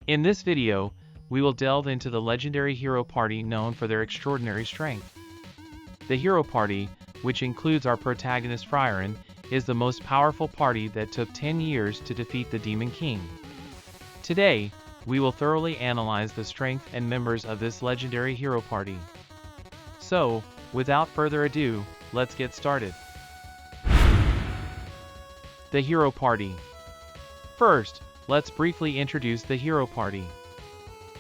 In this video, we will delve into the legendary hero party known for their extraordinary strength. The hero party, which includes our protagonist Frieren, is the most powerful party that took 10 years to defeat the Demon King. Today, we will thoroughly analyze the strength and members of this legendary hero party. So, without further ado, let's get started. The hero party. First, let's briefly introduce the hero party.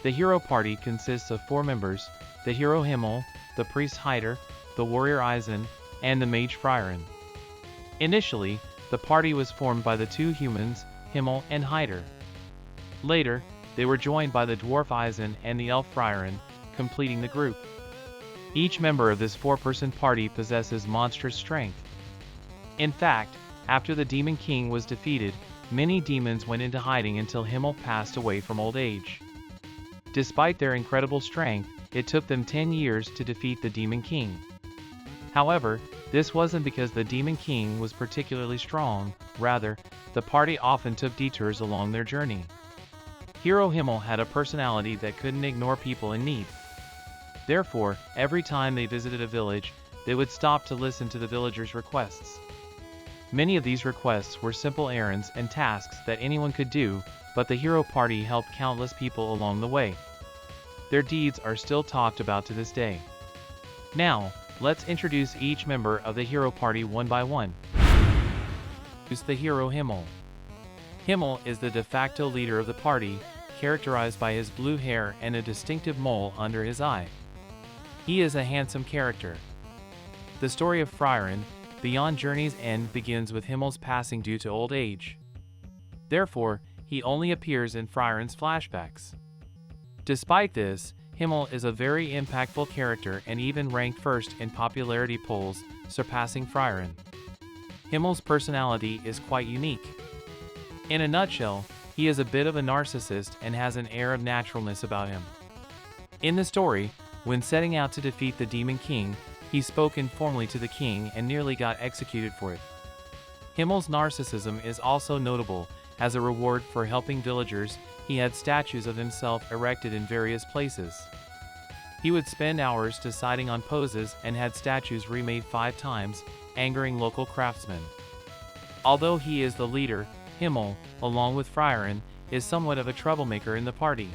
The hero party consists of 4 members: the hero Himel, the priest Haider, the warrior Eizen, and the mage Frieren. Initially, the party was formed by the 2 humans, Himel and Haider. Later, they were joined by the dwarf Eizen and the elf Frieren, completing the group. Each member of this 4-person party possesses monstrous strength. In fact, after the Demon King was defeated, many demons went into hiding until Himel passed away from old age. Despite their incredible strength, it took them 10 years to defeat the Demon King. However, this wasn't because the Demon King was particularly strong, rather, the party often took detours along their journey. Hero Himel had a personality that couldn't ignore people in need. Therefore, every time they visited a village, they would stop to listen to the villagers' requests. Many of these requests were simple errands and tasks that anyone could do, but the hero party helped countless people along the way. Their deeds are still talked about to this day. Now, let's introduce each member of the hero party one by one. Who's the hero Himel? Himel is the de facto leader of the party, characterized by his blue hair and a distinctive mole under his eye. He is a handsome character. The story of Frieren, Beyond Journey's End, begins with Himel's passing due to old age. Therefore, he only appears in Frieren's flashbacks. Despite this, Himel is a very impactful character and even ranked first in popularity polls, surpassing Frieren. Himel's personality is quite unique. In a nutshell, he is a bit of a narcissist and has an air of naturalness about him. In the story, when setting out to defeat the Demon King, he spoke informally to the king and nearly got executed for it. Himel's narcissism is also notable. As a reward for helping villagers, he had statues of himself erected in various places. He would spend hours deciding on poses and had statues remade 5 times, angering local craftsmen. Although he is the leader, Himel, along with Frieren, is somewhat of a troublemaker in the party.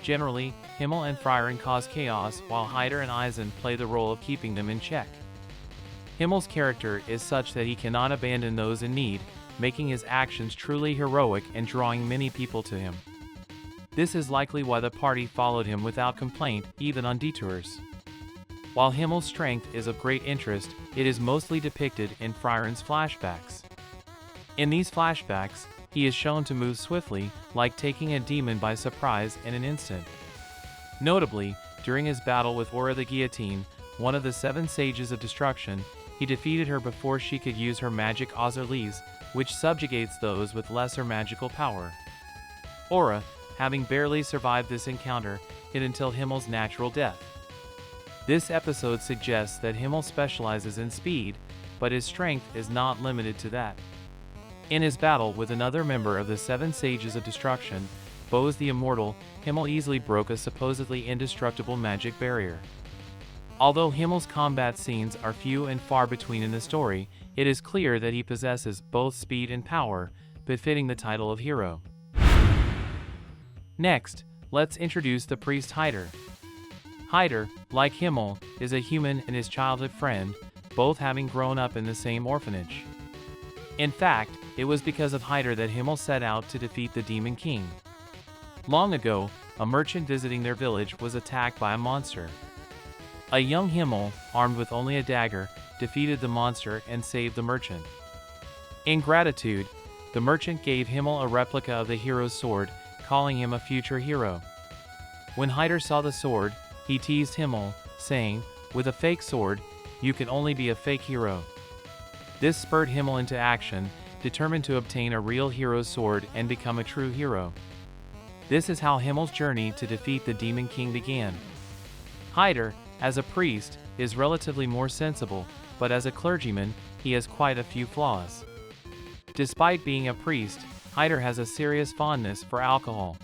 Generally, Himel and Frieren cause chaos while Haider and Eizen play the role of keeping them in check. Himel's character is such that he cannot abandon those in need, making his actions truly heroic and drawing many people to him. This is likely why the party followed him without complaint, even on detours. While Himel's strength is of great interest, it is mostly depicted in Frieren's flashbacks. In these flashbacks, he is shown to move swiftly, like taking a demon by surprise in an instant. Notably, during his battle with Aura the Guillotine, one of the 7 Sages of Destruction, he defeated her before she could use her magic Ozerles, which subjugates those with lesser magical power. Aura, having barely survived this encounter, hid until Himel's natural death. This episode suggests that Himel specializes in speed, but his strength is not limited to that. In his battle with another member of the 7 Sages of Destruction, Bose the Immortal, Himel easily broke a supposedly indestructible magic barrier. Although Himel's combat scenes are few and far between in the story, it is clear that he possesses both speed and power, befitting the title of hero. Next, let's introduce the priest Haider. Haider, like Himel, is a human and his childhood friend, both having grown up in the same orphanage. In fact, it was because of Haider that Himel set out to defeat the Demon King. Long ago, a merchant visiting their village was attacked by a monster. A young Himel, armed with only a dagger, defeated the monster and saved the merchant. In gratitude, the merchant gave Himel a replica of the hero's sword, calling him a future hero. When Haider saw the sword, he teased Himel, saying, "With a fake sword, you can only be a fake hero." This spurred Himel into action, determined to obtain a real hero's sword and become a true hero. This is how Himel's journey to defeat the Demon King began. Haider, as a priest, is relatively more sensible, but as a clergyman, he has quite a few flaws. Despite being a priest, Haider has a serious fondness for alcohol.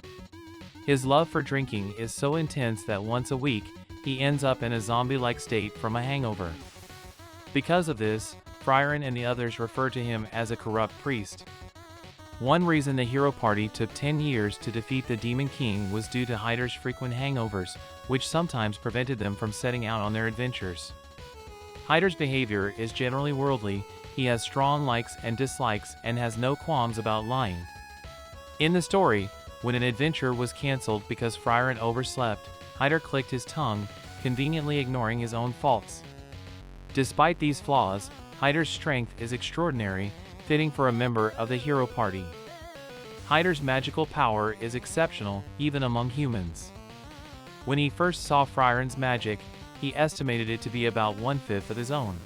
His love for drinking is so intense that once a week, he ends up in a zombie-like state from a hangover. Because of this, Frieren and the others refer to him as a corrupt priest. One reason the hero party took 10 years to defeat the Demon King was due to Haider's frequent hangovers, which sometimes prevented them from setting out on their adventures. Haider's behavior is generally worldly, he has strong likes and dislikes and has no qualms about lying. In the story, when an adventure was cancelled because Frieren overslept, Haider clicked his tongue, conveniently ignoring his own faults. Despite these flaws, Haider's strength is extraordinary, fitting for a member of the hero party. Haider's magical power is exceptional, even among humans. When he first saw Frieren's magic, he estimated it to be about 1/5 of his own.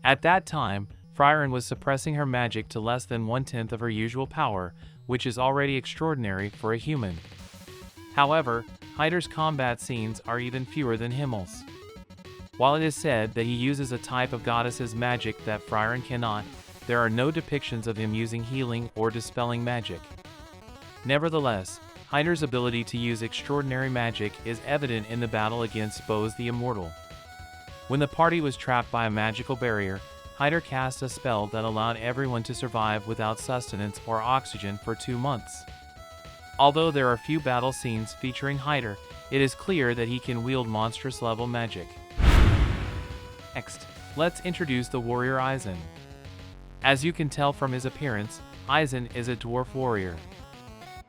At that time, Frieren was suppressing her magic to less than 1/10 of her usual power, which is already extraordinary for a human. However, Haider's combat scenes are even fewer than Himel's. While it is said that he uses a type of goddess's magic that Frieren cannot, there are no depictions of him using healing or dispelling magic. Nevertheless, Haider's ability to use extraordinary magic is evident in the battle against Bose the Immortal. When the party was trapped by a magical barrier, Haider cast a spell that allowed everyone to survive without sustenance or oxygen for 2 months. Although there are few battle scenes featuring Haider, it is clear that he can wield monstrous-level magic. Next, let's introduce the warrior Eizen. As you can tell from his appearance, Eizen is a dwarf warrior.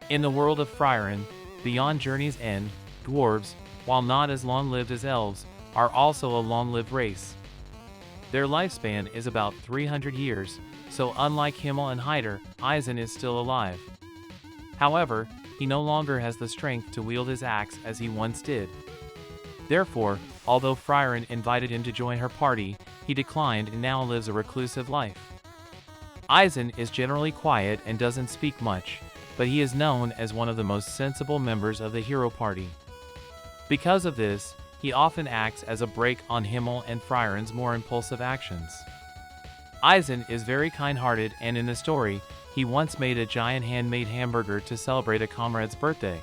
In the world of Frieren, beyond Journey's End, dwarves, while not as long-lived as elves, are also a long-lived race. Their lifespan is about 300 years, so unlike Himel and Haider, Eizen is still alive. However, he no longer has the strength to wield his axe as he once did. Therefore, although Frieren invited him to join her party, he declined and now lives a reclusive life. Eizen is generally quiet and doesn't speak much, but he is known as one of the most sensible members of the hero party. Because of this, he often acts as a brake on Himel and Frieren's more impulsive actions. Eizen is very kind-hearted, and in the story, he once made a giant handmade hamburger to celebrate a comrade's birthday.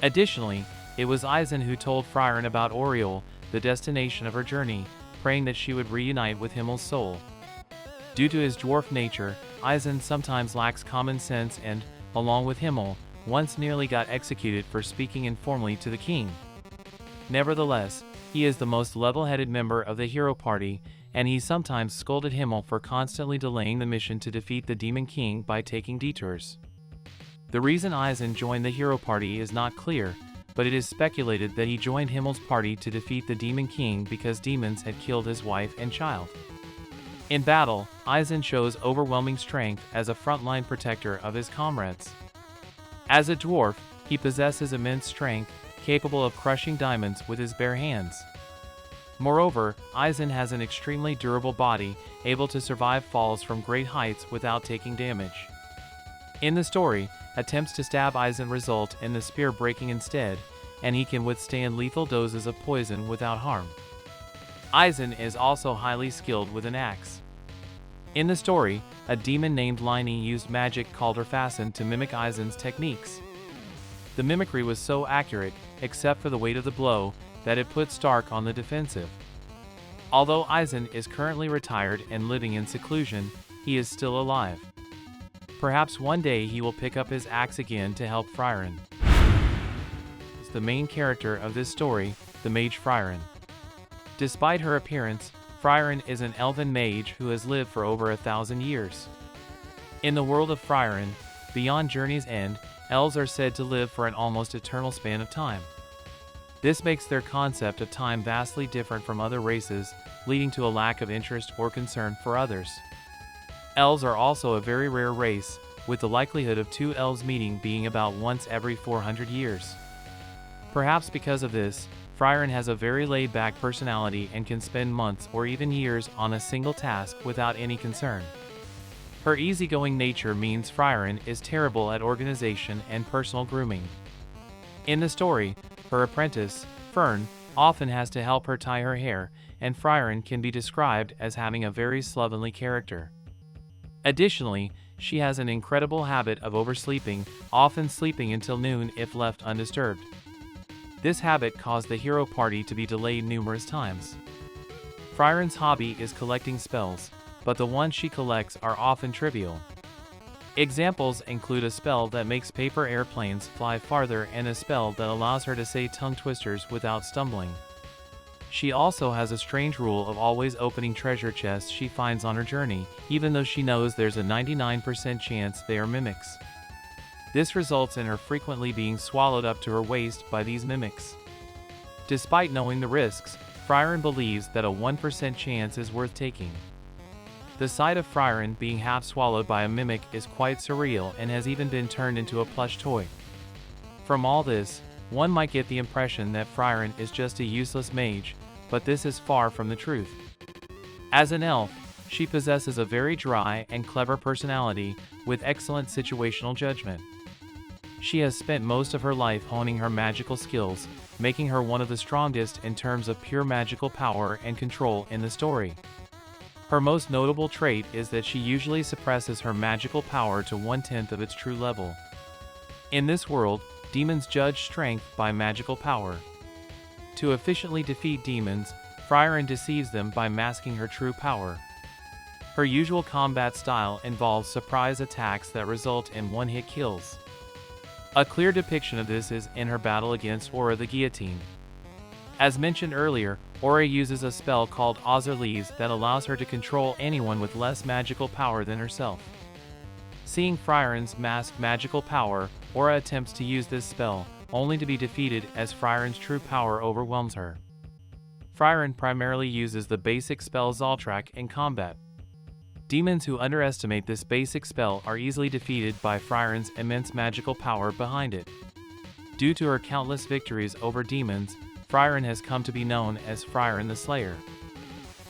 Additionally, it was Eizen who told Frieren about Oriole, the destination of her journey, praying that she would reunite with Himel's soul. Due to his dwarf nature, Eizen sometimes lacks common sense and, along with Himel, once nearly got executed for speaking informally to the king. Nevertheless, he is the most level-headed member of the hero party, and he sometimes scolded Himel for constantly delaying the mission to defeat the Demon King by taking detours. The reason Eizen joined the hero party is not clear, but it is speculated that he joined Himel's party to defeat the Demon King because demons had killed his wife and child. In battle, Eizen shows overwhelming strength as a frontline protector of his comrades. As a dwarf, he possesses immense strength, capable of crushing diamonds with his bare hands. Moreover, Eizen has an extremely durable body, able to survive falls from great heights without taking damage. In the story, attempts to stab Eizen result in the spear breaking instead, and he can withstand lethal doses of poison without harm. Eizen is also highly skilled with an axe. In the story, a demon named Liney used magic called her Fasten to mimic Eizen's techniques. The mimicry was so accurate, except for the weight of the blow, that it put Stark on the defensive. Although Eizen is currently retired and living in seclusion, he is still alive. Perhaps one day he will pick up his axe again to help Frieren. The main character of this story, the mage Frieren. Despite her appearance, Frieren is an elven mage who has lived for over 1,000 years. In the world of Frieren, beyond Journey's End, elves are said to live for an almost eternal span of time. This makes their concept of time vastly different from other races, leading to a lack of interest or concern for others. Elves are also a very rare race, with the likelihood of 2 elves meeting being about once every 400 years. Perhaps because of this, Frieren has a very laid-back personality and can spend months or even years on a single task without any concern. Her easygoing nature means Frieren is terrible at organization and personal grooming. In the story, her apprentice, Fern, often has to help her tie her hair, and Frieren can be described as having a very slovenly character. Additionally, she has an incredible habit of oversleeping, often sleeping until noon if left undisturbed. This habit caused the hero party to be delayed numerous times. Frieren's hobby is collecting spells, but the ones she collects are often trivial. Examples include a spell that makes paper airplanes fly farther and a spell that allows her to say tongue twisters without stumbling. She also has a strange rule of always opening treasure chests she finds on her journey, even though she knows there's a 99% chance they are mimics. This results in her frequently being swallowed up to her waist by these mimics. Despite knowing the risks, Frieren believes that a 1% chance is worth taking. The sight of Frieren being half swallowed by a mimic is quite surreal and has even been turned into a plush toy. From all this, one might get the impression that Frieren is just a useless mage, but this is far from the truth. As an elf, she possesses a very dry and clever personality with excellent situational judgment. She has spent most of her life honing her magical skills, making her one of the strongest in terms of pure magical power and control in the story. Her most notable trait is that she usually suppresses her magical power to 1/10 of its true level. In this world, demons judge strength by magical power. To efficiently defeat demons, Frieren deceives them by masking her true power. Her usual combat style involves surprise attacks that result in one-hit kills. A clear depiction of this is in her battle against Aura the Guillotine. As mentioned earlier, Aura uses a spell called Ozerlies that allows her to control anyone with less magical power than herself. Seeing Frieren's masked magical power, Aura attempts to use this spell, only to be defeated as Frieren's true power overwhelms her. Frieren primarily uses the basic spell Zoltrak in combat. Demons who underestimate this basic spell are easily defeated by Frieren's immense magical power behind it. Due to her countless victories over demons, Frieren has come to be known as Frieren the Slayer.